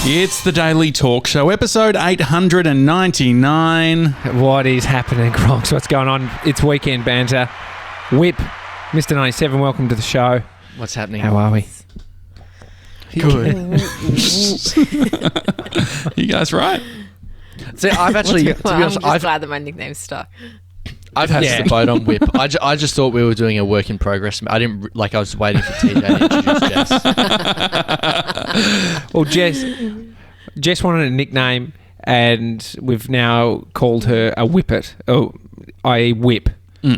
It's the Daily Talk Show, episode 899. What is happening, Gronks? What's going on? It's weekend banter. Whip, Mr. 97, welcome to the show. What's happening? How are we? Good. You guys right? See, I've actually, to be honest, I'm just glad that my nickname's stuck. I've had the boat on Whip. I just thought we were doing a work in progress. I didn't, I was waiting for TJ to introduce Jess. Well, Jess wanted a nickname, and we've now called her a Whippet, i.e. Whip,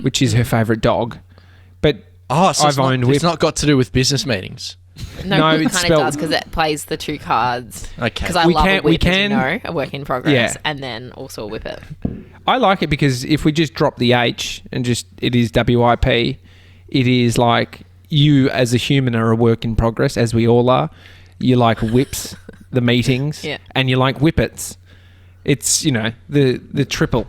which is her favourite dog. But So I've owned Whip. It's not got to do with business meetings. No, it it's kind spelled- of does because it plays the two cards. Okay. Because I We love can- a we whip, can- as you know, a work in progress, Yeah. and then also a whippet. I like it because if we just drop the H and just it is WIP, it is like you as a human are a work in progress, as we all are. You like whips, the meetings, and you like whippets. It's, the triple.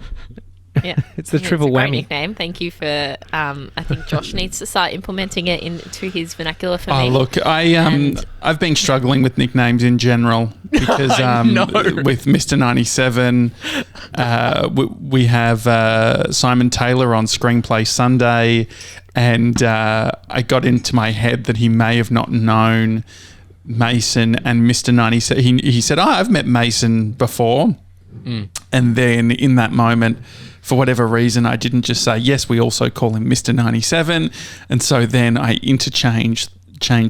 Yeah, It's the triple a great whammy. nickname. Thank you for. I think Josh needs to start implementing it into his vernacular for Oh, me. look, I've been struggling with nicknames in general because with Mr. 97, we have Simon Taylor on Screenplay Sunday, and I got into my head that he may have not known Mason and Mr. 97. He said, I've met Mason before. And then in that moment, for whatever reason, I didn't just say, yes, we also call him Mr. 97. And so then I changed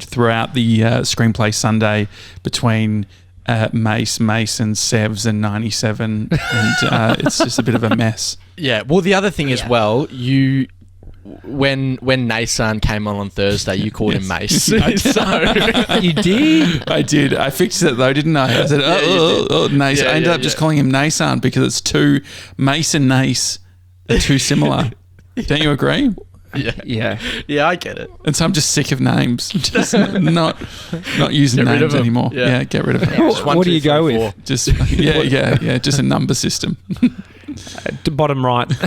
throughout the Screenplay Sunday between Mason, Sevs and 97. And it's just a bit of a mess. Yeah. Well, the other thing as well, when Nason came on Thursday, you called him Mace. I did. So You did? I did. I fixed it though, didn't I? I said, Nace. Yeah, I ended up just calling him Nason because it's too, Mace and Nace are too similar. Don't you agree? Yeah. Yeah, I get it. And so I'm just sick of names. Just not using Get rid of names them. anymore. Yeah. Yeah, get rid of them. Just one, What do two, you go three, with? four. Just just a number system. To bottom right. just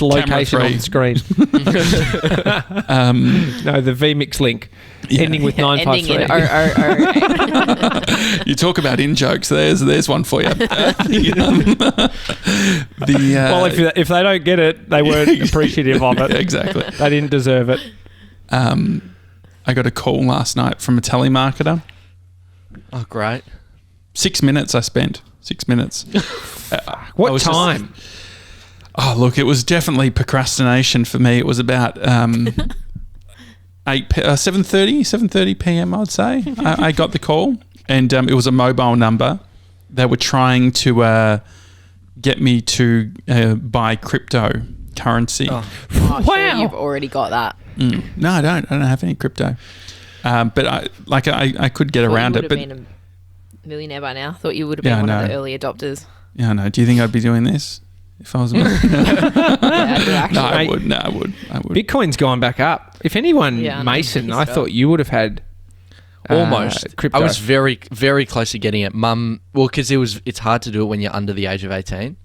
location on the screen. No, the VMix link. Ending with Ending 953. in 000. You talk about in jokes. There's one for you. Well, if they don't get it, they weren't appreciative of it. Exactly. They didn't deserve it. I got a call last night from a telemarketer. Oh, great. 6 minutes I spent. 6 minutes. What I was time? Look, it was definitely procrastination for me. It was about 7:30 p.m. I'd say. I got the call, and it was a mobile number. They were trying to get me to buy cryptocurrency. Oh, Wow. Sure, you've already got that. No, I don't. I don't have any crypto. But I could get around it. You would But have been a millionaire by now. Thought you would have been Yeah, I one of know. the early adopters. yeah, no. Do you think I'd be doing this if I was? Yeah, I do actually. No, I Mate. would. No, I would. Bitcoin's gone back up. If anyone, Yeah, Mason, I pissed thought you would have had Almost. crypto. I was very, very close to getting it. Mum, well, because it's hard to do it when you're under the age of 18.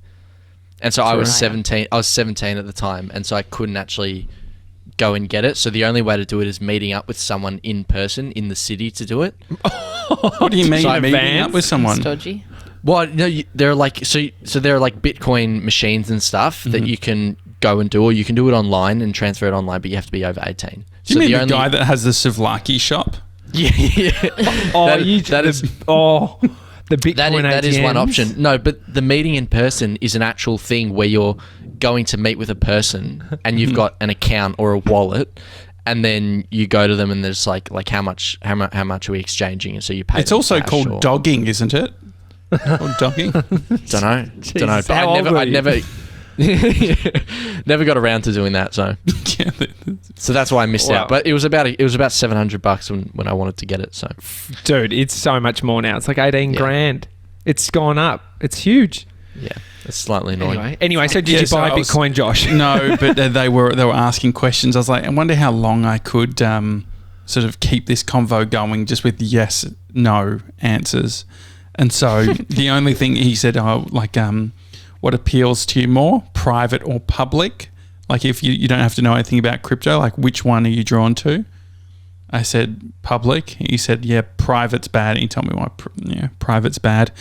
And so I was Right. 17. I was 17 at the time, and so I couldn't actually go and get it. So the only way to do it is meeting up with someone in person in the city to do it. What do you mean? So Meeting Vans? up with someone? It's dodgy. Well, no, there are like so there are like Bitcoin machines and stuff that you can go and do, or you can do it online and transfer it online, but you have to be over 18. Do you mean the guy that has the Souvlaki shop? Yeah, yeah. The Bitcoin That is one ATMs? option. No, but the meeting in person is an actual thing where you're going to meet with a person and you've got an account or a wallet, and then you go to them and there's like how much are we exchanging, and so you pay. It's them also cash called or- dogging, isn't it? Or dogging? Don't know. Jesus, But how old were you? never got around to doing that. So Yeah. so that's why I missed Wow. out. But it was about $700 when I wanted to get it. So Dude, it's so much more now. It's like 18 Yeah. grand. It's gone up. It's huge. yeah, it's slightly annoying. Anyway, so did Yeah, you so buy I was- Bitcoin, Josh? No, but they were asking questions. I was like, I wonder how long I could sort of keep this convo going just with yes, no answers. And so the only thing he said, what appeals to you more, private or public? Like if you don't have to know anything about crypto, like which one are you drawn to? I said, public. He said, yeah, private's bad. He told me why private's bad.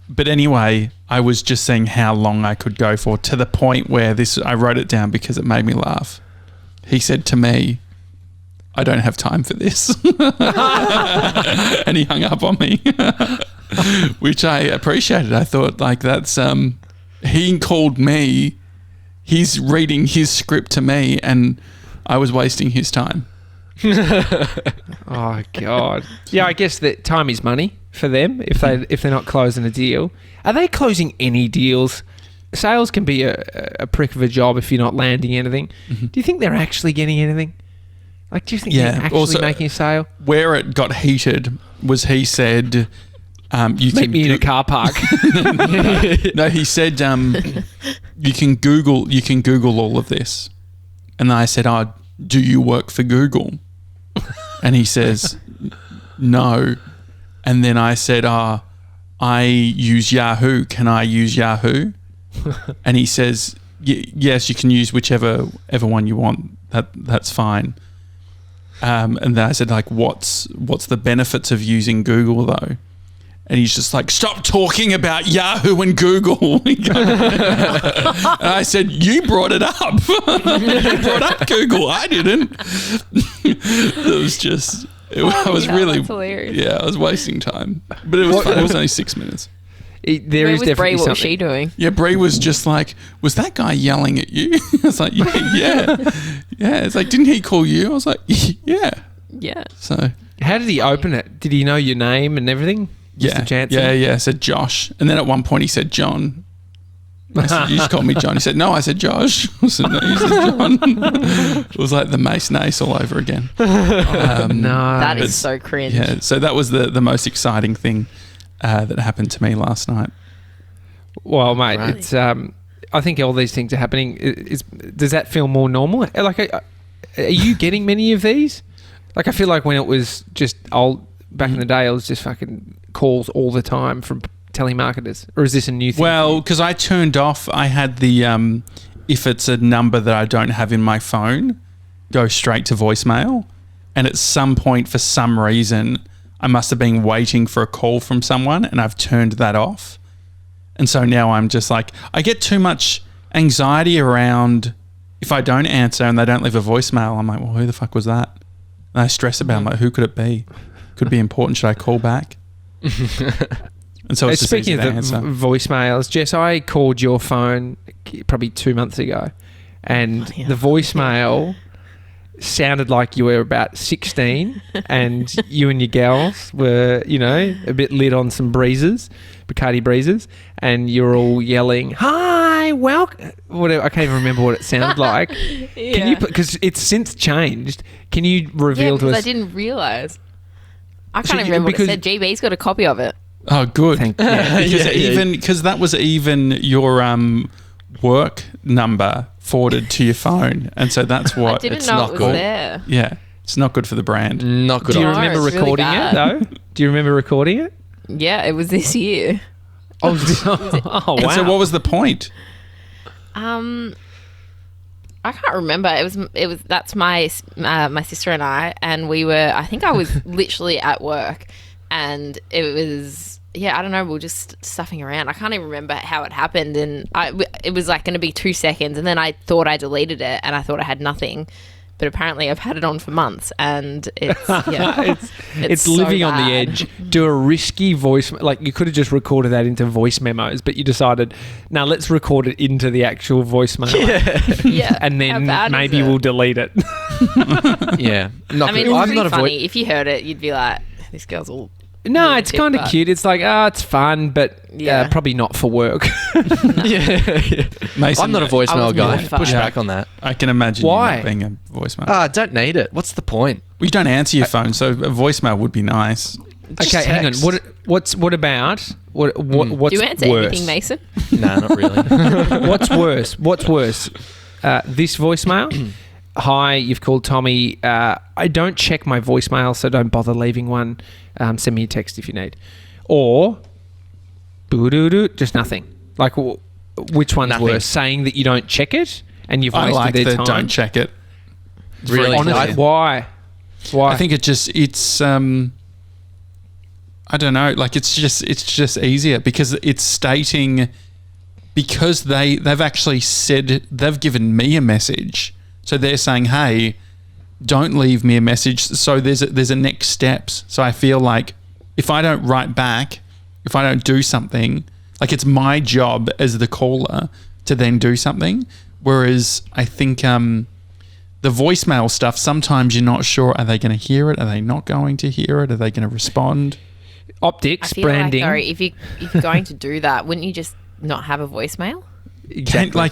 But anyway, I was just saying how long I could go for, to the point where I wrote it down because it made me laugh. He said to me, I don't have time for this. And he hung up on me, which I appreciated. I thought, like, that's, he called me, he's reading his script to me, and I was wasting his time. Oh God. Yeah, I guess that time is money for them if they're not closing a deal. Are they closing any deals? Sales can be a prick of a job if you're not landing anything. Mm-hmm. Do you think they're actually getting anything? Like, do you think they're actually also, making a sale? Where it got heated was he said, "You meet me in a car park." No, he said, "You can Google all of this," and I said, "Oh, do you work for Google?" And he says, "No." And then I said, I use Yahoo. Can I use Yahoo? And he says, yes, you can use whichever one you want. That's fine. And then I said, like, what's the benefits of using Google though? And he's just like, stop talking about Yahoo and Google. And I said, you brought it up. You brought up Google. I didn't. It was just... I was really... That's hilarious. Yeah, I was wasting time. But it was fun. It was only 6 minutes. There is definitely Brie, something. what was she doing? Yeah, Brie was just like, was that guy yelling at you? I was like, yeah. It's like, didn't he call you? I was like, yeah. Yeah. So... How did he open it? Did he know your name and everything? Yeah. Mr. Janssen? Yeah. I said Josh. And then at one point he said John. I said, you just called me John. He said, no, I said Josh. I said, no, you said John. It was like the Mace Nace all over again. No. That is so cringe. Yeah, so that was the most exciting thing that happened to me last night. Well, mate, it's I think all these things are happening. Does that feel more normal? Like, are you getting many of these? Like, I feel like when it was just old, back in the day, it was just fucking calls all the time from telemarketers. Or is this a new thing? Well, because I turned off, I had the, if it's a number that I don't have in my phone, go straight to voicemail. And at some point, for some reason, I must have been waiting for a call from someone and I've turned that off. And so now I'm just like, I get too much anxiety around if I don't answer and they don't leave a voicemail. I'm like, well, who the fuck was that? And I stress about, like, who could it be? Could be important. Should I call back? And so it's just speaking easy of to answer. voicemails, Jess, I called your phone probably 2 months ago, and the voicemail sounded like you were about 16 and you and your gals were, a bit lit on some Bacardi breezes, and you're all yelling, hi, welcome. Whatever, I can't even remember what it sounded like. Yeah. Can you, because it's since changed, can you reveal to us? I didn't realise. I can't even remember what it said. GB's got a copy of it. Oh, good. Thank Because that was even your work number forwarded to your phone, and so that's what. I didn't know it was there. Yeah, it's not good for the brand. Not good. Do you remember recording it though? Do you remember recording it? Yeah, it was this year. Oh, wow. And so what was the point? I can't remember. It was that's my sister and I we were, I think I was literally at work, and it was, I don't know, we were just stuffing around. I can't even remember how it happened, and it was like going to be 2 seconds, and then I thought I deleted it and I thought I had nothing, but apparently I've had it on for months, and it's it's so living on the bad. edge. Do a risky voice, like you could have just recorded that into voice memos, but you decided, now let's record it into the actual voicemail. Yeah. And then How bad maybe is it? we'll delete it. Yeah. I mean, it's pretty funny. If you heard it, you'd be like, this girl's all... No, it's kind of cute. It's like, it's fun, but probably not for work. Mason, I'm not a voicemail guy. mortified. Push back on that. I can imagine Why? you not being a voicemail. Don't need it. What's the point? Well, you don't answer your phone, so a voicemail would be nice. Okay, hang on. What's Do you answer worse? anything, Mason? No, not really. What's worse? This voicemail? Hi, you've called Tommy. I don't check my voicemail, so don't bother leaving one. Send me a text if you need. Or, boo-doo-doo, just nothing. Like, which one's Nothing. worse? Saying that you don't check it and you've I wasted like their the time? don't check it. Really? Honestly, why? Why? I think it's I don't know, like it's just easier because it's stating, because they've actually said, they've given me a message. So they're saying, hey, don't leave me a message. So there's a next steps. So I feel like if I don't write back, if I don't do something, like it's my job as the caller to then do something. Whereas I think the voicemail stuff, sometimes you're not sure, are they going to hear it? Are they not going to hear it? Are they going to respond? Optics, I feel branding. Like, if you're going to do that, wouldn't you just not have a voicemail? Exactly.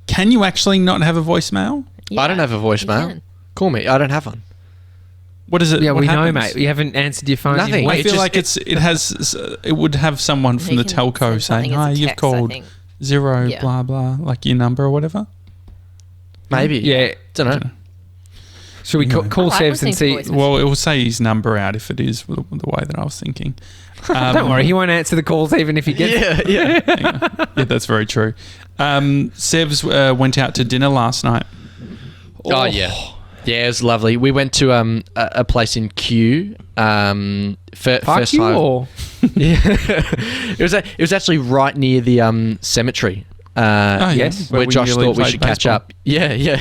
Can you actually not have a voicemail? I don't have a voicemail. Call me. I don't have one. What is it? Yeah, what we happens? know, mate. You haven't answered your phone. Nothing. I feel like it would have someone from the telco saying, "Hi, you've called 0 blah blah," like your number or whatever. Maybe. Yeah. Don't know. Should we call Sevs and see? Well, it will say his number out if it is the way that I was thinking. Don't worry, he won't answer the calls even if he gets. Yeah. Yeah, that's very true. Sevs went out to dinner last night. Oh yeah. Yeah, it was lovely. We went to a place in Kew. First time. Or? Yeah, it was actually right near the cemetery. Yes, where Josh usually thought we play should baseball. catch up. Yeah.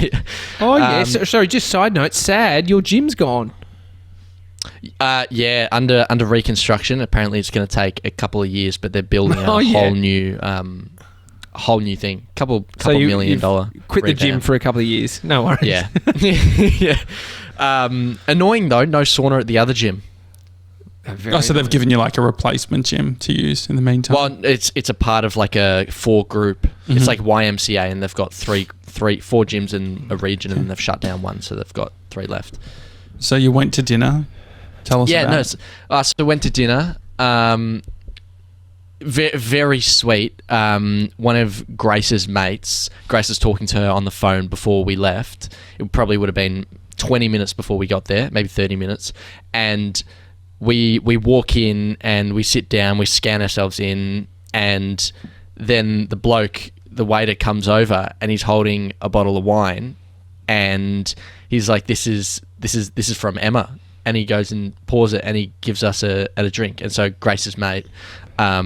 Oh yes. Sorry, just side note. Sad, your gym's gone. Yeah, under reconstruction. Apparently, it's going to take a couple of years, but they're building a whole new thing. Couple So $1 million. Quit the gym for a couple of years. No worries. Yeah. Yeah. Annoying though, no sauna at the other gym. So they've given you like a replacement gym to use in the meantime. Well, it's a part of like a 4 group. Mm-hmm. It's like YMCA, and they've got 4 gyms in a region, and they've shut down one, so they've got 3 left. So you went to dinner. Tell us about it. So we went to dinner. Very sweet. One of Grace's mates, Grace was talking to her on the phone before we left. It probably would have been 20 minutes before we got there, maybe 30 minutes. And we walk in and we sit down, we scan ourselves in, and then the waiter comes over and he's holding a bottle of wine, and he's like, this is from Emma. And he goes and pours it, and he gives us a drink. And so Grace's mate, got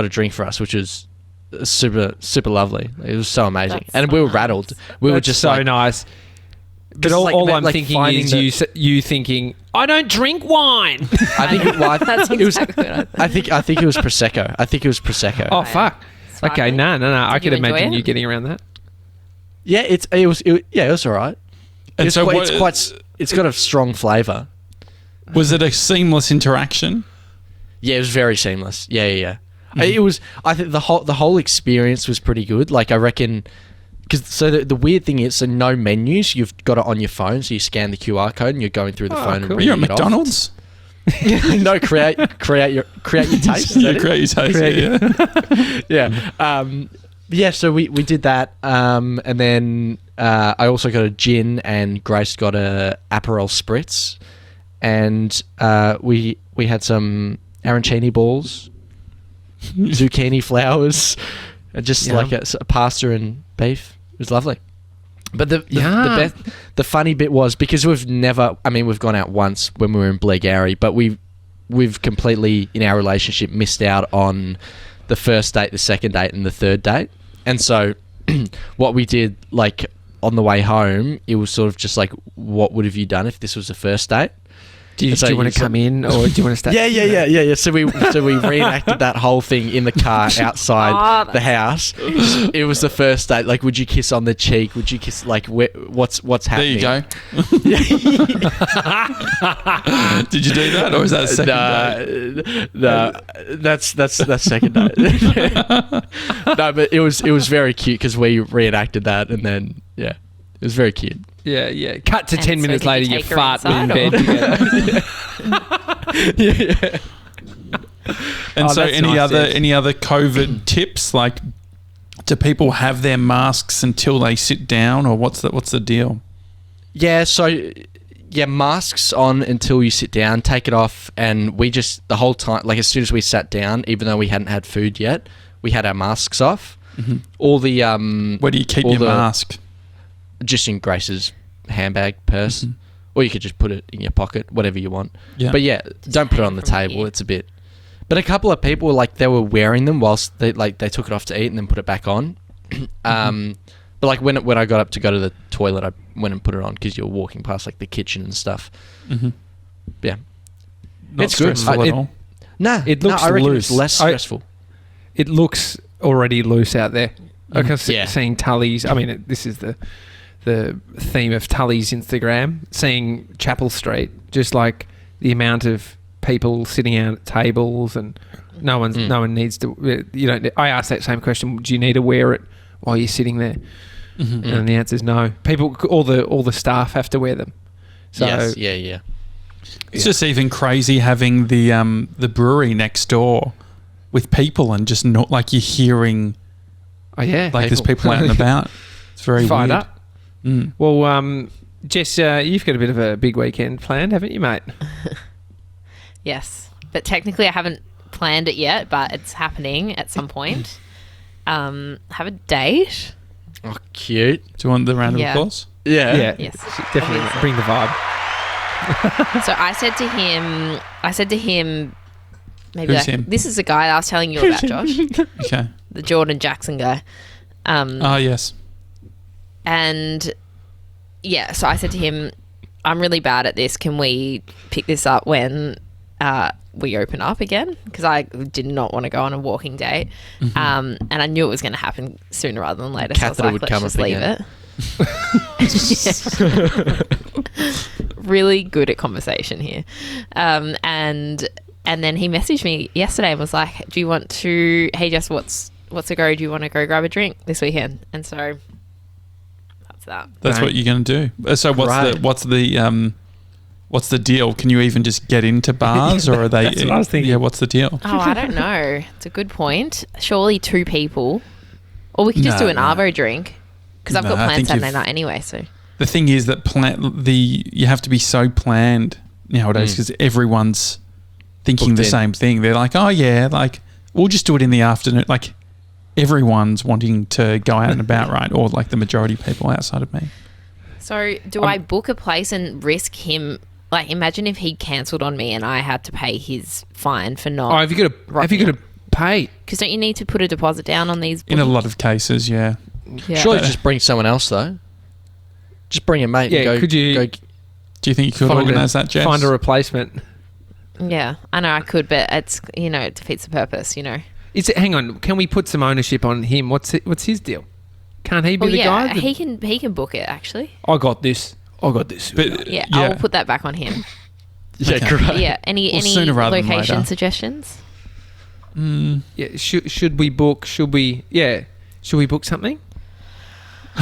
a drink for us, which was super, super lovely. It was so amazing. And we were rattled. We were just so nice. But all I'm thinking is you thinking, I don't drink wine. I think That's exactly what I thought. I think it was Prosecco. Oh fuck. Okay, no. I Did could you enjoy imagine it? you getting around that. Yeah, it was all right. And so It's got a strong flavour. Was it a seamless interaction? Yeah, it was very seamless. Yeah. Mm-hmm. It was. I think the whole experience was pretty good. Like I reckon, because the weird thing is, so no menus. You've got it on your phone, so you scan the QR code and you're going through the phone and reading You're at it McDonald's. No, create your taste. Yeah, create your taste. Yeah. Yeah. So we did that, and then I also got a gin, and Grace got a Aperol spritz, and we had some arancini balls, zucchini flowers, and just like a pasta and beef. It was lovely. But the funny bit was, because we've gone out once when we were in Blairgowrie, but we've completely in our relationship missed out on the first date, the second date, and the third date. And so what we did, like on the way home, it was sort of just like, what would have you done if this was the first date? Do you want to come in, or do you want to stay? Yeah. So we reenacted that whole thing in the car outside the house. It was the first date. Like, would you kiss on the cheek? Would you kiss what's happening? There you go. Did you do that, or is that a second date? No, that's second date. No, but it was very cute because we reenacted that, and then it was very cute. Yeah. Cut to And 10 so minutes did you later, you take her fart in inside, bed together. And so, that's any nice, any other COVID tips? Like, do people have their masks until they sit down, or what's the deal? Yeah. So. Yeah, masks on until you sit down, take it off, and we just, the whole time, like as soon as we sat down, even though we hadn't had food yet, we had our masks off. Mm-hmm. All the... Where do you keep your mask? Just in Grace's handbag, purse. Mm-hmm. or you could just put it in your pocket, whatever you want. Yeah. But yeah, don't put it on the hang from table. you. It's a bit. But a couple of people they were wearing them whilst they took it off to eat and then put it back on. But like when I got up to go to the toilet, I went and put it on because you're walking past like the kitchen and stuff. Mm-hmm. Yeah, Not it's good. stressful at all. Nah, It looks I reckon loose. it's less stressful. It looks already loose out there. I can see Yeah. seeing Tully's. I mean, this is the theme of Tully's Instagram. Seeing Chapel Street, just like the amount of people sitting out at tables, and no one needs to. I asked that same question. Do you need to wear it while you're sitting there? Mm-hmm. And the answer is no. People, all the staff have to wear them. So yes, yeah. It's just even crazy having the brewery next door with people and just not like you're hearing oh yeah, like there's people out and about. It's very fired weird. up. Well, Jess, you've got a bit of a big weekend planned, haven't you, mate? Yes, but technically I haven't planned it yet, but it's happening at some point. Have a date. Oh, cute. Do you want the round of Yeah. applause? Yeah. Yes, Definitely obviously. bring the vibe. So I said to him, maybe Who's like, him? this is the guy I was telling you about, Josh, Okay. the Jordan Jackson guy. Yes. And yeah, so I said to him, I'm really bad at this. Can we pick this up when we open up again? Because I did not want to go on a walking date. And I knew it was going to happen sooner rather than later. So I was Catheter like, would let's come just up leave again. it. Really good at conversation here. And then he messaged me yesterday and was like, do you want to, hey Jess, what's a go? Do you want to go grab a drink this weekend? And so that's that. That's Right. what you're going to do. So Right. what's the deal? Can you even just get into bars, or are they? That's what I was thinking. Yeah, what's the deal? Oh, I don't know. It's a good point. Surely 2 people. Or we could just No, do an no. Arvo drink. Because I've No, got I plans think Saturday you've- night anyway, so. The thing is that you have to be so planned nowadays because everyone's thinking Booked the in. same thing. They're like, oh yeah, like we'll just do it in the afternoon. Like everyone's wanting to go out and about, right? Or like the majority of people outside of me. So do I book a place and risk him? Like, imagine if he cancelled on me and I had to pay his fine for Oh, not. have you got to pay? Because don't you need to put a deposit down on these? In a lot of cases, yeah. Yeah. Surely just bring someone else though. Just bring a mate. Yeah, and go, could you- Go, Do you think you could organise that, Jess? Find a replacement. Yeah, I know I could, but it's, it defeats the purpose, Is it? Hang on. Can we put some ownership on him? What's his deal? Can't he be Well, the yeah, guy? he can book it actually. I got this. But, Yeah, I'll put that back on him. yeah, Okay. great. Yeah, any sooner rather than location later. suggestions? Yeah. Should we book? Should we? Yeah. Should we book something?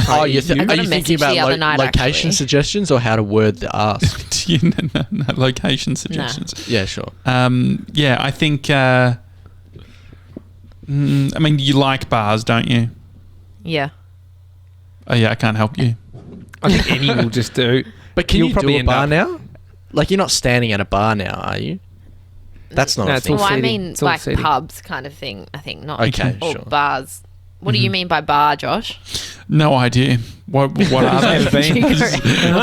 Oh, I are got you a thinking message about the other night, location actually. suggestions or how to word the ask? no, location suggestions. Yeah, sure. Yeah, I think. I mean, you like bars, don't you? Yeah. Oh yeah, I can't help you. I think any will just do. But can You'll you probably do a end bar up- now? Like you're not standing at a bar now, are you? That's not No, a it's thing. all Well, I seating. mean It's all like seating. pubs kind of thing, I think, not Okay, or sure. bars. What do you mean by bar, Josh? No idea. What are they? Never been.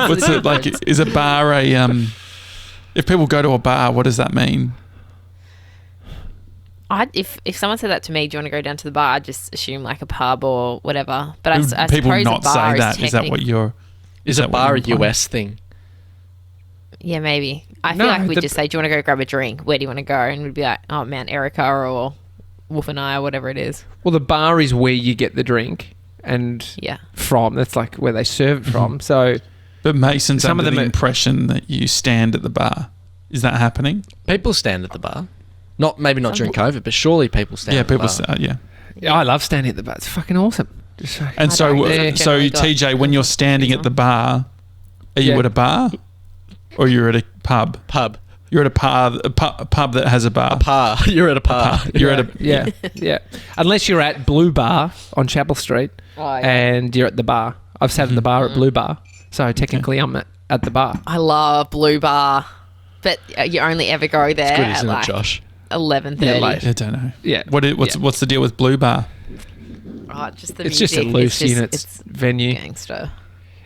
What's it like? Is a bar a If people go to a bar, what does that mean? If someone said that to me, do you want to go down to the bar? I'd just assume like a pub or whatever. But I people suppose not a bar say that. Is that what you're? Is that a what bar you're a implying? US thing? Yeah, maybe. I No, feel like we'd the- just say, do you want to go grab a drink? Where do you want to go? And we'd be like, oh, Mount Erica or Wolf and I or whatever it is. Well, the bar is where you get the drink and Yeah. from. That's like where they serve it from. So But Mason's Some of under them the are- impression that you stand at the bar. Is that happening? People stand at the bar. Maybe not during COVID, but surely people stand Yeah, at the people bar. stand. Yeah. yeah, I love standing at the bar. It's fucking awesome. Just like, And I so, don't Yeah. generally got TJ, when you're standing at the bar, are you Yeah. at a bar, or you're at a pub? Pub. You're at a pub that has a bar. A par. You're at a par. You're at a yeah, yeah. Unless you're at Blue Bar on Chapel Street Oh, yeah. and you're at the bar. I've sat in the bar at Blue Bar, so technically I'm at the bar. I love Blue Bar, but you only ever go there Good, at isn't like it, Josh? 11:30. Yeah, late. I don't know. Yeah. What's the deal with Blue Bar? Oh, just the It's just a music. loose It's units venue. gangster.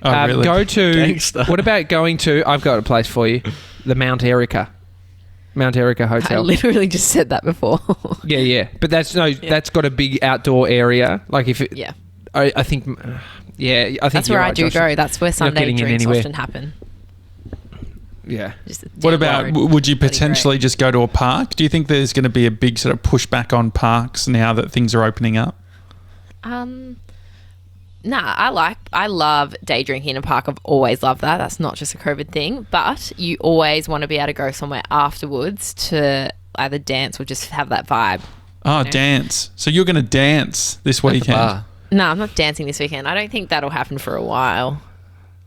Oh, really? Go to. Gangster. What about going to? I've got a place for you. The Mount Erica I Hotel. literally just said that before. Yeah. But that's got a big outdoor area. Like if it, Yeah. I think. Yeah, I think That's you're where I right, do Josh. go. That's where Sunday getting in drinks anywhere. often happen. Yeah. Just What down about, the road. would you Bloody potentially great. just go to a park? Do you think there's going to be a big sort of pushback on parks now that things are opening up? Nah, I love day drinking in a park. I've always loved that. That's not just a COVID thing. But you always want to be able to go somewhere afterwards to either dance or just have that vibe. Oh, dance. So you're going to dance this At the weekend? bar. No, I'm not dancing this weekend. I don't think that'll happen for a while.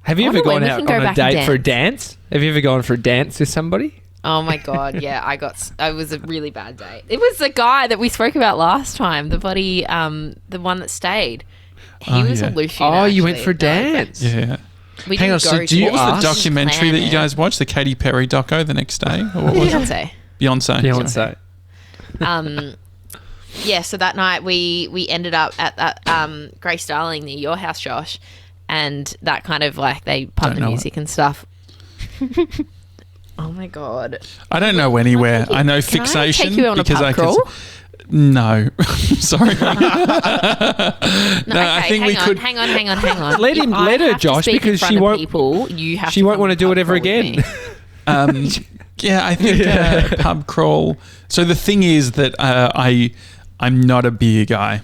Have you I ever wonder when gone we out can go on a back and date for a dance? Have you ever gone for a dance with somebody? Oh my god, yeah, it was a really bad date. It was the guy that we spoke about last time, the buddy, the one that stayed. He was yeah. a Lucian. Oh, you went actually. for a dance. Yeah. We Hang didn't on, so go do you to What was the ask- documentary that you plan guys watched? The Katy Perry doco the next day? Or what was it? Beyonce. Beyonce. Beyonce. Yeah, so that night we ended up at that Grace Darling near your house, Josh, and that kind of like they Don't pumped the know music and stuff. Oh my god! I don't know anywhere. I know Can I fixation take you on a because pub I crawl? No, sorry. No, I think we could. Hang on. Let him- If I let her, have to Josh, speak in because front she of won't- People, you have. She to won't come want to on do a it pub ever crawl with again. me. Yeah, I think pub crawl. So the thing is that I'm not a beer guy.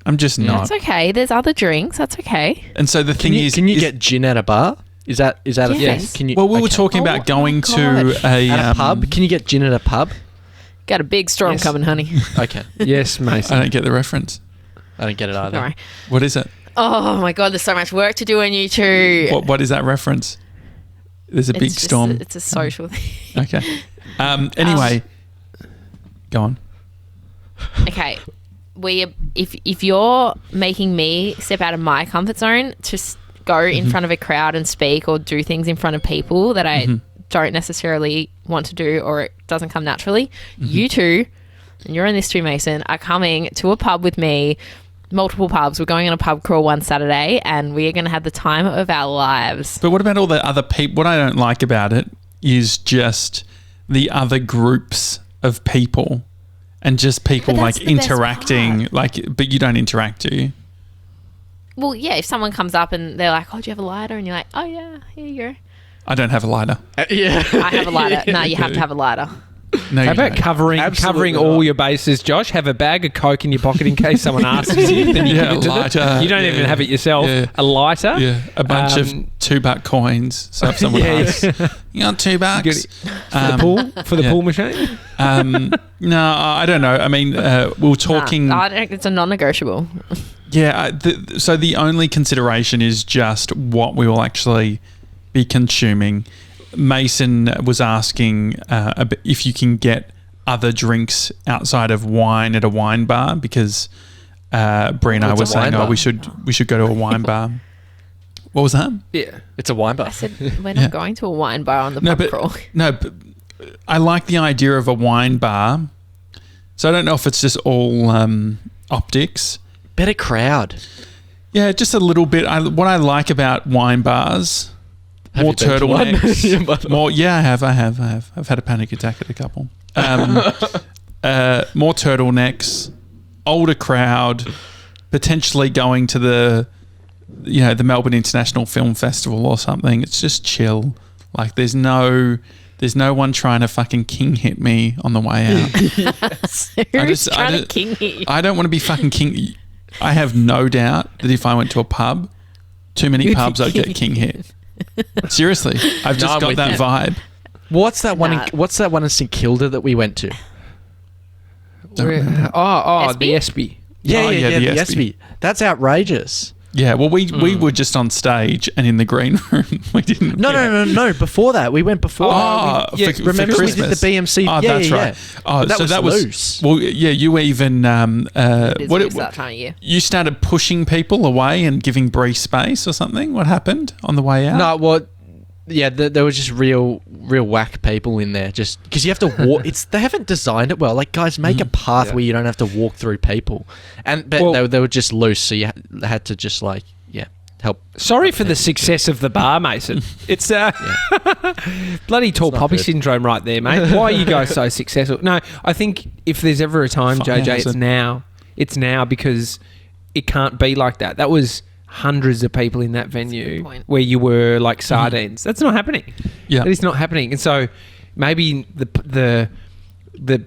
I'm just not. That's okay. There's other drinks. That's okay. And so the thing Can you is, get gin at a bar? Is that a thing? Yes. Can you? well, we were okay. talking Oh about my going God. to a At a pub? Can you get gin at a pub? Got a big storm Yes. coming, honey. Okay. Yes, I Mason. don't get the reference. I don't get it either. All right. What is it? Oh my god, there's so much work to do on you two. What is that reference? There's a big It's just storm. it's a social thing. Okay. Anyway, go on. Okay. If you're making me step out of my comfort zone to go in front of a crowd and speak or do things in front of people that I don't necessarily want to do or it doesn't come naturally, you two, and you're in this too, Mason, are coming to a pub with me, multiple pubs. We're going on a pub crawl one Saturday and we are going to have the time of our lives. But what about all the other people? What I don't like about it is just the other groups of people and just people But like that's the best interacting. But you don't interact, do you? Well, yeah, if someone comes up and they're like, oh, do you have a lighter? And you're like, oh, yeah, here you go. I don't have a lighter. Yeah. I have a lighter. No, you have to have a lighter. No, How you about don't. covering Absolutely all not. your bases, Josh? Have a bag of Coke in your pocket in case someone asks you. Then you Yeah, give it to lighter, them. You don't yeah, even have it yourself. yeah. A lighter. Yeah, a bunch of Um, $2 coins. So if someone Yeah, asks, yeah. you got $2? Get it for the pool, for the yeah. pool machine. No, I don't know. I mean, we were talking. Nah, I don't, it's a non-negotiable. Yeah, so the only consideration is just what we will actually be consuming. Mason was asking if you can get other drinks outside of wine at a wine bar because Brie and I What's were a saying, wine bar? we should go to a wine bar. What was that? Yeah. It's a wine bar. I said we're not Yeah. going to a wine bar on the No, pub but crawl. no, but I like the idea of a wine bar. So I don't know if it's just all optics. Better crowd. Yeah, just a little bit. What I like about wine bars, Have more you been to one? turtlenecks. Yeah, by the way. More, yeah, I have. I've had a panic attack at a couple. More turtlenecks, older crowd, potentially going to the Melbourne International Film Festival or something. It's just chill. Like there's no one trying to fucking king hit me on the way out. Who's trying to king you? I don't want to be fucking king. I have no doubt that if I went to a pub, too many You'd be pubs, I'd get king. king hit. Seriously, I've just I'm got with that you. vibe. What's that one? Nah. What's that one in St Kilda that we went to? The Espy? Espy. Yeah, Oh, yeah, yeah, the the Espy. That's outrageous. Yeah, well, we were just on stage and in the green room. We didn't. No. Before that, we went before. Oh, that. We, for remember we did Christmas. the BMC? Oh, yeah, that's yeah, right. yeah. Oh, But that so was that was loose. Well, yeah, you even It is loose that time of year. you started pushing people away and giving Bree space or something. What happened on the way out? No, well, yeah, there were just real whack people in there. Just because you have to walk, they haven't designed it well. Like, guys, make a path where you don't have to walk through people. But Well- they were just loose, so you had to just help. Sorry for the success of the bar, Mason. It's bloody tall poppy good. syndrome right there, mate. Why are you guys so successful? No, I think if there's ever a time, JJ, it's now. It's now because it can't be like that. That was hundreds of people in that venue where you were like sardines. That's not happening. Yeah. That is not happening. And so maybe the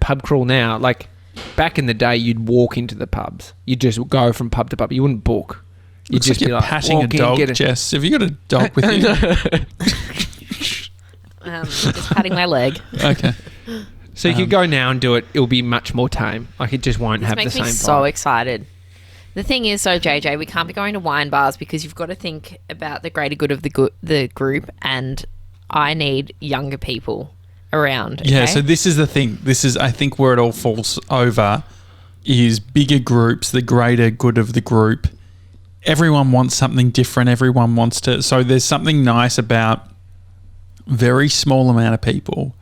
pub crawl now, like back in the day, you'd walk into the pubs. You'd just go from pub to pub. You wouldn't book. You'd Looks like you're patting a dog, Jess. Have you got a dog with you? Just patting my leg. Okay. So you could go now and do it. It'll be much more tame. Like it just won't have the same Makes me vibe. so excited. The thing is, so JJ, we can't be going to wine bars because you've got to think about the greater good of the group, and I need younger people around. Okay? Yeah, so this is the thing. This is, I think, where it all falls over is bigger groups, the greater good of the group. Everyone wants something different. Everyone wants to. So there's something nice about very small amount of people,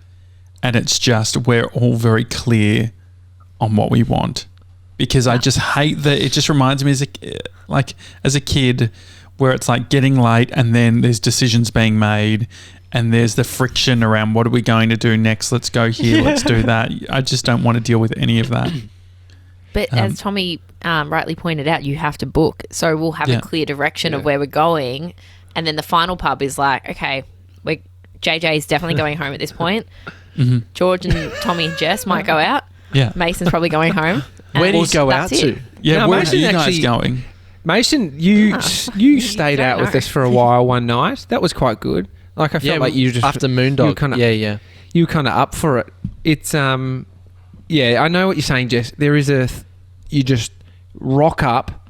and it's just we're all very clear on what we want. Because I just hate that. It just reminds me as a kid where it's like getting late and then there's decisions being made and there's the friction around what are we going to do next? Let's go here. Let's do that. I just don't want to deal with any of that. But as Tommy rightly pointed out, you have to book. So we'll have a clear direction of where we're going. And then the final pub is like, okay, JJ is definitely going home at this point. Mm-hmm. George and Tommy and Jess might go out. Yeah. Mason's probably going home. Where do you go out to? Yeah, No, where Mason are you guys actually- going? Mason, you stayed don't out with know. us for a while one night. That was quite good. Like I felt like you just after Moondog. You were kind of up for it. It's I know what you're saying, Jess. There is you just rock up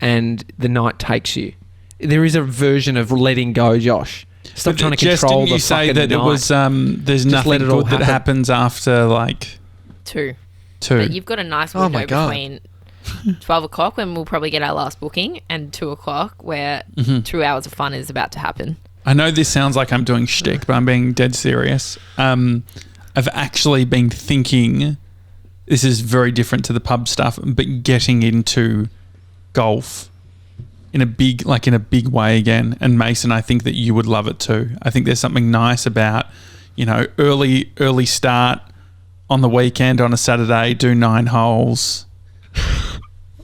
and the night takes you. There is a version of letting go, Josh. Stop trying to Jess, control didn't the you say fucking that night. it was there's Just nothing let it all good that happen. happens after like 2. 2? But you've got a nice Oh my window God. between 12 o'clock when we'll probably get our last booking and 2 o'clock where 2 hours of fun is about to happen. I know this sounds like I'm doing shtick, but I'm being dead serious. I've actually been thinking, this is very different to the pub stuff, but getting into golf in a big way again. And Mason, I think that you would love it too. I think there's something nice about, early start on the weekend on a Saturday, do 9 holes.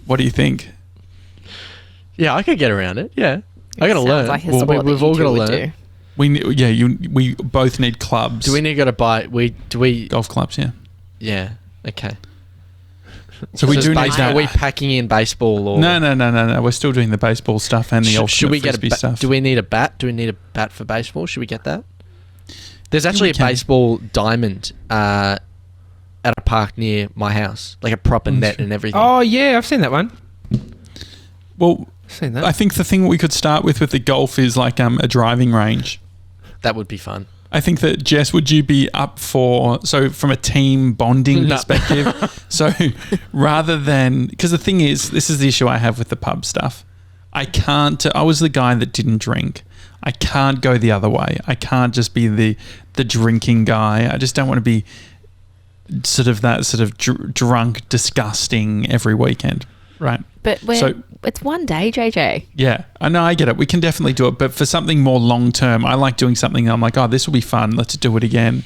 What do you think? Yeah, I could get around it. Yeah. I got to Sounds learn. like a sport that we've you all two got to would learn. do. We both need clubs. Do we need to go to buy? Do we? Golf clubs? Yeah. Yeah. Okay. So we it's do need baseball. that. Are we packing in baseball or No. We're still doing the baseball stuff and the Should we ultimate get a frisbee bat? stuff. Do we need a bat? Do we need a bat for baseball? Should we get that? There's actually a can. baseball diamond at a park near my house, like a proper net and everything. Oh yeah, I've seen that one. Well, I've seen that. I think the thing we could start with the golf is like a driving range. That would be fun. I think that, Jess, would you be up for, so from a team bonding No. perspective, so rather than, because the thing is, this is the issue I have with the pub stuff. I was the guy that didn't drink. I can't go the other way. I can't just be the drinking guy. I just don't want to be drunk, disgusting every weekend. Right. But it's one day, JJ. Yeah, I know, I get it. We can definitely do it, but for something more long term, I like doing something. I'm like, oh, this will be fun. Let's do it again.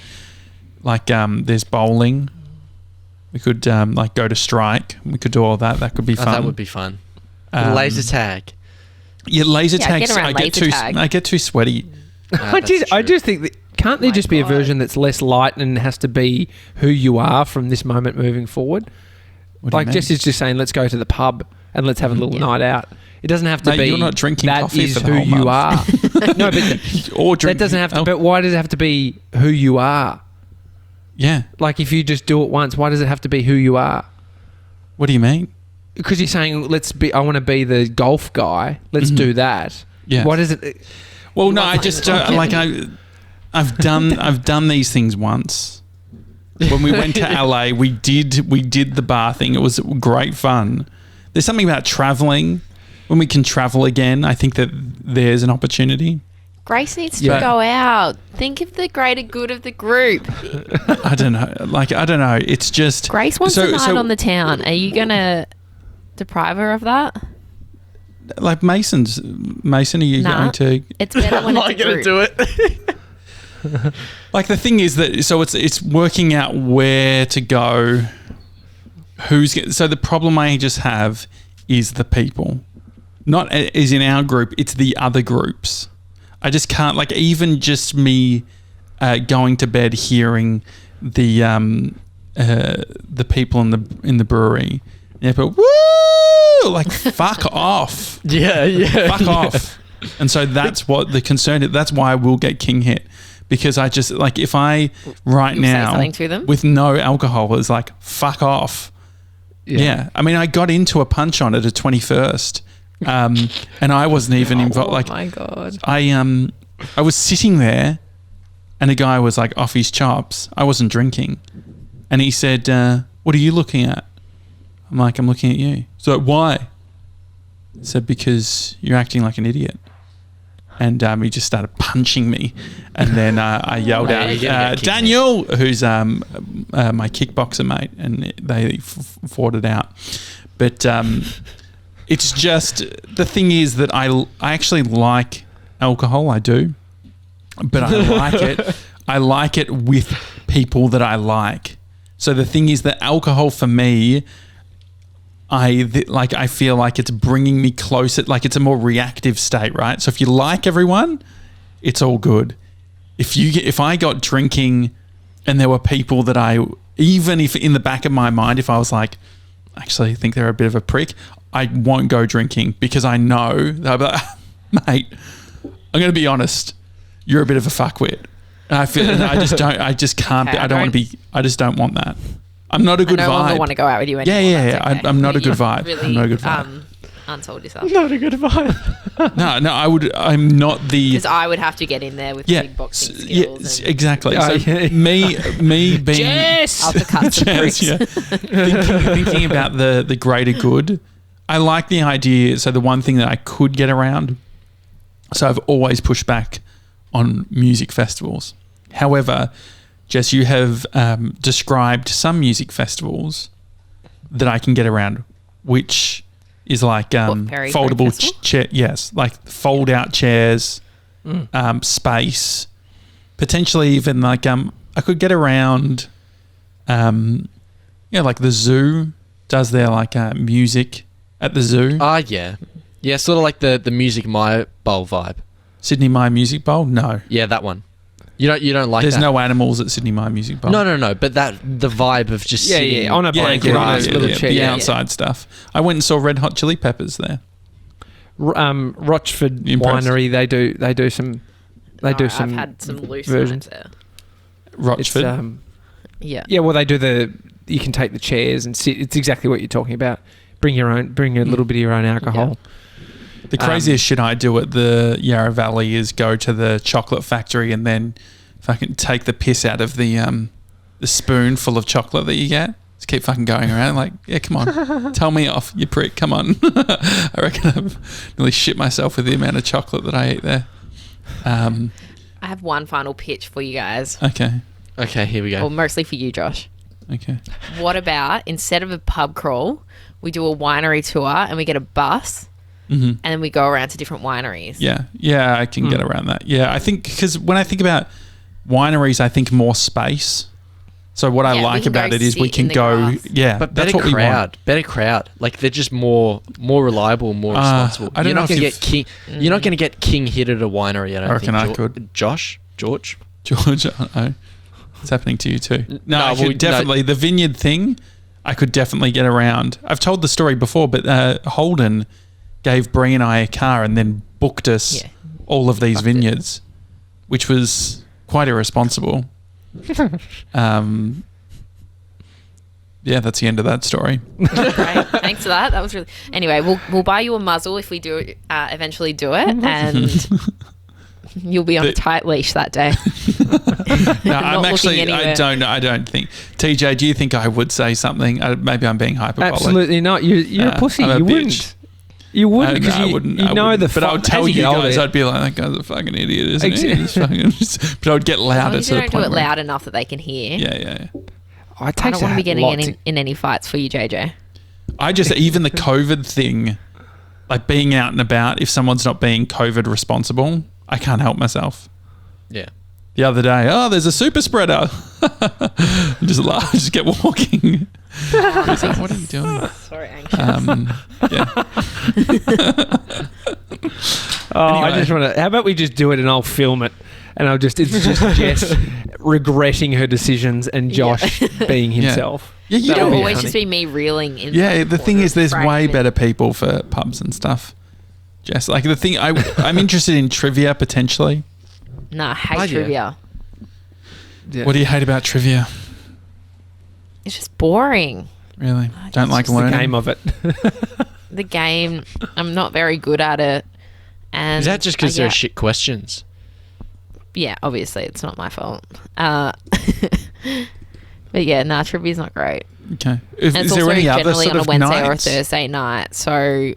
Like, there's bowling. We could go to strike. We could do all that. That could be fun. That would be fun. Laser tag. Yeah, laser Yeah, tags. get around laser tag. I get too sweaty. I just think that can't there My just be a God. version that's less light and has to be who you are from this moment moving forward? What do you Like mean? Jess is just saying, let's go to the pub and let's have a little night out. It doesn't have to Mate, be. you're not drinking that coffee is for the who whole you month. are. No, but or that drink. doesn't have to. But why does it have to be who you are? Yeah. Like if you just do it once, why does it have to be who you are? What do you mean? Because you're saying, I want to be the golf guy. Let's do that. Yeah. Why does it? Well, no, Well, I just I've done these things once. When we went to LA, we did the bar thing. It was great fun. There's something about traveling. When we can travel again, I think that there's an opportunity. Grace needs to Yeah. go out. Think of the greater good of the group. I don't know. It's just Grace wants a night on the town. Are you going to deprive her of that? like Mason, are you going to? It's better when I'm it's a not going to group. do it. Like the thing is that it's working out where to go. So the problem I just have is the people, not is in our group. It's the other groups. I just can't, like, even just me going to bed hearing the people in the brewery. Yeah, but woo, like fuck off. Yeah. Fuck off. And so that's what the concern is. That's why I will get king hit. Because I just, like, if I You'll now say something to them? with no alcohol is like, fuck off. Yeah. I mean, I got into a punch on it at 21st. And I wasn't even involved. Like, oh my God. I was sitting there and a guy was like off his chops. I wasn't drinking. And he said, what are you looking at? I'm like, I'm looking at you. So why? He said, because you're acting like an idiot. And he just started punching me. And then I yelled out, Daniel, who's my kickboxer mate. And they fought it out. But it's just, the thing is that I actually like alcohol. I do. But I like it. I like it with people that I like. So the thing is that alcohol for me, I feel like it's bringing me closer. Like, it's a more reactive state, right? So if you like everyone, it's all good. If I got drinking and there were people that even if in the back of my mind, if I was like, actually I think they're a bit of a prick, I won't go drinking because I know that I'll be like, mate, I'm going to be honest, you're a bit of a fuckwit. And I just can't be, I don't want to be, I just don't want that. I'm not a good vibe. I no longer want to go out with you anymore. Yeah. Okay. I'm not a good vibe. Really, I'm not a good vibe. Unsold yourself. Not a good vibe. No, I'm not the... Because I would have to get in there with big boxing skills. Yeah, exactly. So me being... Jess! Uppercuts and bricks. Thinking about the greater good, I like the idea. So the one thing that I could get around, so I've always pushed back on music festivals. However, Jess, you have described some music festivals that I can get around, which is like foldable chair. Yes, like fold out chairs, space, potentially even like I could get around. Like the zoo does their like music at the zoo. Yeah, sort of like the Music My Bowl vibe. Sydney My Music Bowl? No. Yeah, that one. You don't like There's that? no animals at Sydney My Music Bowl. No. But the vibe of just sitting on a blanket, on a little chair. The outside stuff. I went and saw Red Hot Chili Peppers there. Rochford Winery, they do some I've had some loose versions there. Rochford. Yeah, well, they do you can take the chairs and sit. It's exactly what you're talking about. Bring a little bit of your own alcohol. Yeah. The craziest shit I do at the Yarra Valley is go to the chocolate factory and then fucking take the piss out of the spoon full of chocolate that you get. Just keep fucking going around like, yeah, come on. Tell me off, you prick. Come on. I reckon I've nearly shit myself with the amount of chocolate that I eat there. I have one final pitch for you guys. Okay, here we go. Well, mostly for you, Josh. Okay. What about, instead of a pub crawl, we do a winery tour and we get a bus and then we go around to different wineries? Yeah, I can get around that. Yeah, I think because when I think about wineries, I think more space. So what I like about it is we can go, but that's what we want. Better crowd. Like they're just more reliable, more responsible. I don't know if you're not going to get king hit at a winery. I reckon I could. George, I don't know. It's happening to you too. No, definitely the vineyard thing. I could definitely get around. I've told the story before, but Holden gave Bree and I a car and then booked us all of these vineyards, which was quite irresponsible. That's the end of that story. Great, thanks for that. That was really. Anyway, we'll buy you a muzzle if we do eventually do it, and you'll be on a tight leash that day. No, I'm actually. I don't think. TJ, do you think I would say something? Maybe I'm being hyperbolic. Absolutely not. You're a pussy. You wouldn't. You wouldn't because you know the. But I would tell you guys, I'd be like, that guy's a fucking idiot, isn't he? But I would get louder to the point. Don't do it loud enough that they can hear. Yeah. I don't want to be getting in any fights for you, JJ. Even the COVID thing, like being out and about, if someone's not being COVID responsible, I can't help myself. Yeah. The other day, there's a super spreader. just get walking. He's like, what are you doing? Sorry, anxious. Yeah. I just want to. How about we just do it and I'll film it, and it's just Jess regretting her decisions and Josh being himself. Yeah, you It'll don't always just be me reeling in. Yeah, the thing is, there's way fragment. better people for pubs and stuff. Jess, like the thing, I'm interested in trivia potentially. Nah, I hate trivia. Yeah. What do you hate about trivia? It's just boring. Really? Don't It's like just learning? the game of it. The game, I'm not very good at it. And Is that just because there are shit questions? Yeah, obviously it's not my fault. But yeah, trivia's not great. Okay. And it's Is there also any other generally sort on a of Wednesday or a nights? Thursday night, so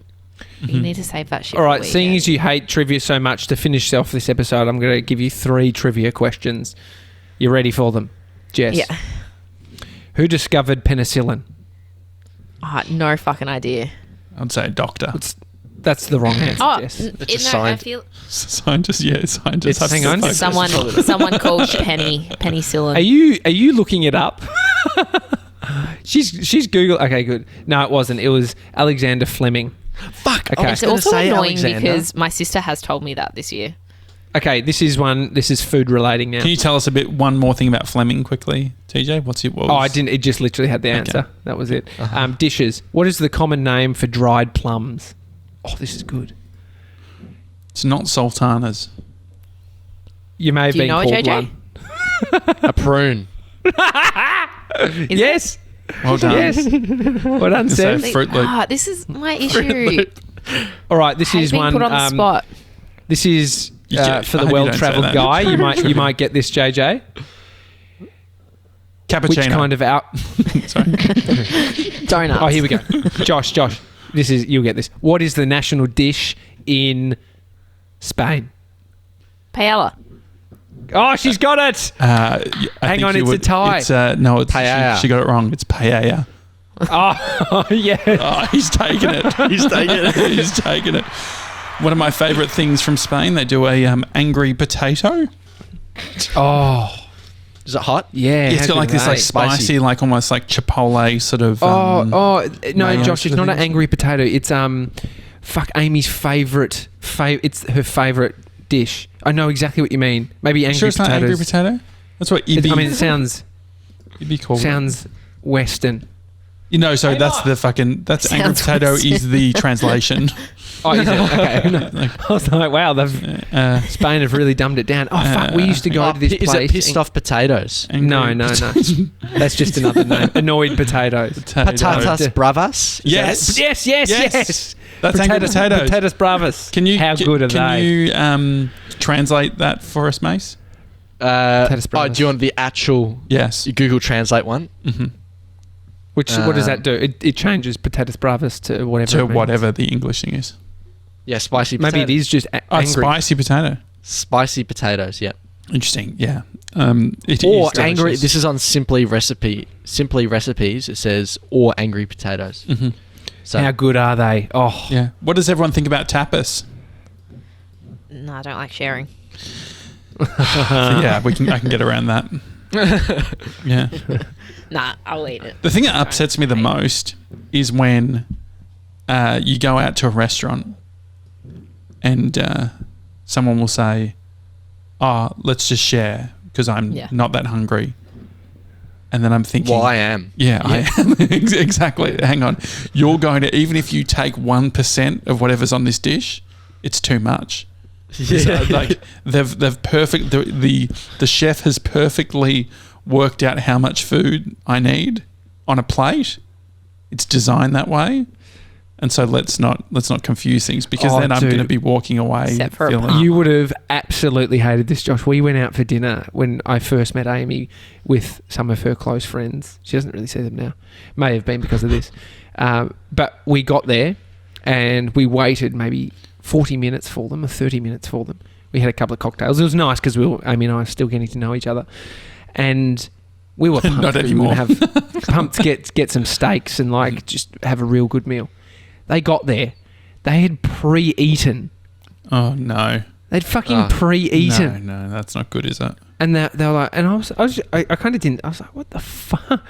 you need to save that shit. All right, for the seeing weekend. as you hate trivia so much, to finish off this episode, I'm going to give you 3 trivia questions. You ready for them? Jess? Yeah. Who discovered penicillin? No fucking idea. I'd say a doctor. That's the wrong answer, Jess. It's a I science. feel Scientist, yeah, scientist. Hang on. someone called penicillin. Are you looking it up? She's Google. Okay, good. No, it wasn't. It was Alexander Fleming. Fuck. Okay. It's also say annoying Alexander. because my sister has told me that this year. Okay, this is food relating now. Can you tell us one more thing about Fleming quickly, TJ? What was I didn't. It just literally had the answer. That was it. Dishes. What is the common name for dried plums? Oh, this is good. It's not sultanas. You may have Do you been know it, called JJ? one. A prune. Yes. Well done. Yes. Well done, So Sevs. Fruit Loop. This is my issue. All right, this Hate is being one. put on the spot. This is Yeah, for I the hope you don't well-travelled say that. guy. You might get this, JJ. Cappuccino. Which kind of out? Sorry. Donuts. Oh, here we go. Josh. You'll get this. What is the national dish in Spain? Paella. Oh, she's got it. Hang on, it's a tie. It's, no, it's Paella. she got it wrong. It's paella. Oh, yeah. Oh, he's taking it. He's taking it. He's taking it. One of my favourite things from Spain, they do a angry potato. Oh, Is it hot? yeah. It's got how like good this are like they? spicy, like almost like chipotle sort of. No, mayo Josh, sort it's of not an thing. angry potato. It's Amy's favourite. It's her favourite dish. I know exactly what you mean. Maybe angry Sure, it's not potatoes. angry potato. That's what you'd be. it sounds called. sounds Western. So that's the fucking. That's angry Sounds potato Western. is the translation. Oh, is it? Okay. No. I was like, wow, Spain have really dumbed it down. Oh, fuck, we used to go to this Is place. it pissed off potatoes? No. That's just another name. Annoyed potatoes. Patatas bravas? Yes. Yes. That's angry potatoes. Patatas bravas. Can you? How good are can they? you translate that for us, Mace? Do bravas. you want the actual Yes. Google Translate one? Mm-hmm. What does that do? It changes patatas bravas to whatever. To it means. whatever the English thing is. Yeah, spicy Maybe potato. it is just angry. Spicy potato. Spicy potatoes, yeah. Interesting. Yeah. It Or is angry. delicious. This is on Simply Recipes. It says, or angry potatoes. Mm-hmm. So How good are they? Oh, Yeah. What does everyone think about tapas? No, I don't like sharing. Yeah, I can get around that. Yeah. Nah, I'll eat it. The thing that upsets me the most is when you go out to a restaurant and someone will say, "Oh, let's just share because I'm not that hungry." And then I'm thinking, well, I am. Yeah, I am. Exactly. Hang on. You're going to, even if you take 1% of whatever's on this dish, it's too much. Yeah. Like they've the chef has perfectly worked out how much food I need on a plate. It's designed that way. And so let's not confuse things because then I'm going to be walking away Except for a feeling pub. You would have absolutely hated this, Josh. We went out for dinner when I first met Amy with some of her close friends. She doesn't really see them now. May have been because of this. But we got there and we waited maybe 40 minutes for them or 30 minutes for them. We had a couple of cocktails. It was nice because Amy and I were still getting to know each other. And we were pumped. Not We were anymore. gonna have pumped to get some steaks and just have a real good meal. They got there. They had pre-eaten. Oh no. They'd fucking pre-eaten. No, that's not good, is it? And they were like, and I kind of didn't. I was like, what the fuck?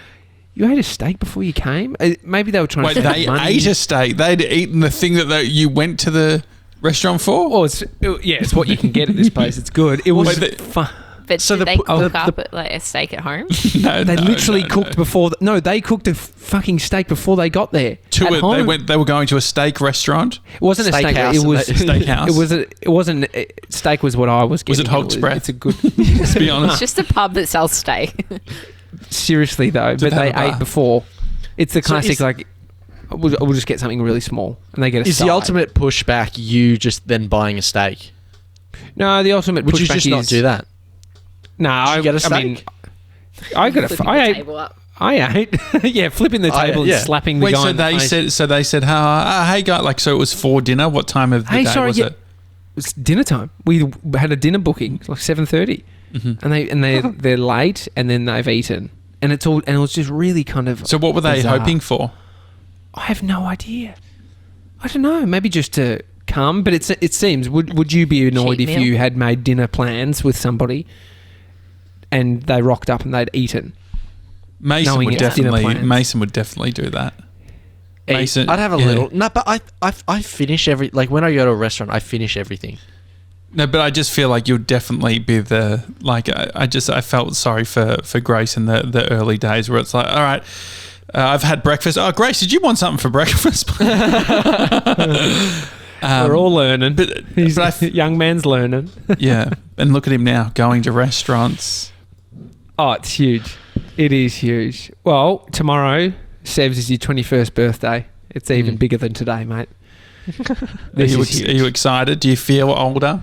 You ate a steak before you came? Maybe they were trying to save they money. ate a steak. They'd eaten the thing that you went to the restaurant for? Oh, it's what you can get at this place. It's good. It was fun. But did they cook up like a steak at home? No, they literally cooked before. They cooked a fucking steak before they got there. They were going to a steak restaurant. It wasn't a steak. Steakhouse. It was steakhouse. It wasn't. Steak was what I was getting. Was it Hog's Breath? It's a good. Let's be honest. It's just a pub that sells steak. Seriously though, but they ate before. It's the classic we'll just get something really small and they get a Is side. the ultimate pushback you just then buying a steak? No, the ultimate Would pushback you just not do that? No, you get a steak? I ate. Yeah, flipping the table and slapping the guy in the face. They said, hey guy, like, so it was for dinner. What time of the day was it? It was dinner time. We had a dinner booking, like 7:30, and they're late, and then they've eaten, and it was just really kind of. So what were they bizarre. hoping for? I have no idea. I don't know. Maybe just to come, but it seems. Would you be annoyed Cheap if meal. you had made dinner plans with somebody, and they rocked up and they'd eaten? Mason Knowing would it's dinner plans. definitely do that. Mason, I'd have a little. No, but I finish when I go to a restaurant, I finish everything. No, but I just feel like you'd definitely be the I felt sorry for Grace in the early days where it's like, all right, I've had breakfast. Oh, Grace, did you want something for breakfast? We're all learning. But Young man's learning. Yeah, and look at him now going to restaurants. Oh, it's huge. It is huge. Well, tomorrow, Sevs, is your 21st birthday. It's even bigger than today, mate. Are you excited? Do you feel older?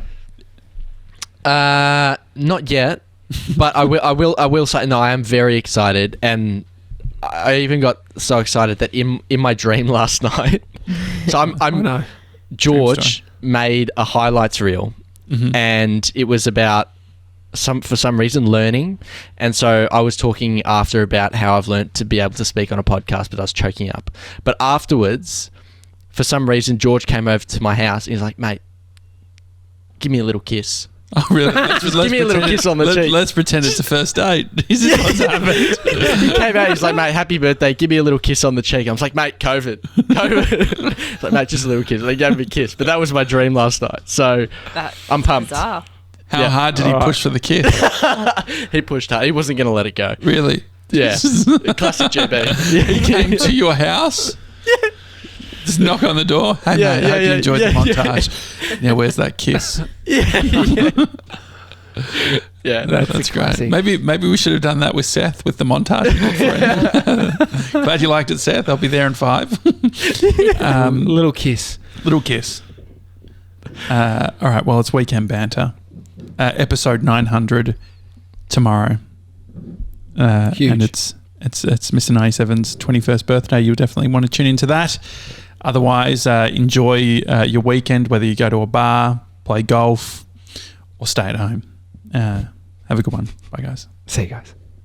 Not yet, but I will say no. I am very excited, and I even got so excited that in my dream last night. So I'm George made a highlights reel, and it was about for some reason learning, and so I was talking after about how I've learnt to be able to speak on a podcast, but I was choking up. But afterwards, for some reason, George came over to my house and he's like, "Mate, give me a little kiss." Oh, really? Give me a little kiss on the cheek. Let's pretend it's the first date. Is this what's happened? He came out, he's like, "Mate, happy birthday. Give me a little kiss on the cheek." I was like, "Mate, COVID." He's like, "Mate, just a little kiss." They gave me a kiss. But that was my dream last night. So I'm pumped. Bizarre. How hard did he push for the kiss? He pushed hard. He wasn't going to let it go. Really? Yeah. Classic GB. Yeah, He came to your house? Yeah. Just knock on the door. Hey, mate, I hope you enjoyed the montage. Yeah, where's that kiss? Yeah, that's great. Maybe we should have done that with Seth with the montage. Glad you liked it, Seth. I'll be there in 5. Little kiss. Little kiss. All right. Well, it's Weekend Banter. Episode 900 tomorrow. Huge. And it's Mr. 97's 21st birthday. You'll definitely want to tune into that. Otherwise, enjoy your weekend, whether you go to a bar, play golf, or stay at home. Have a good one. Bye, guys. See you guys.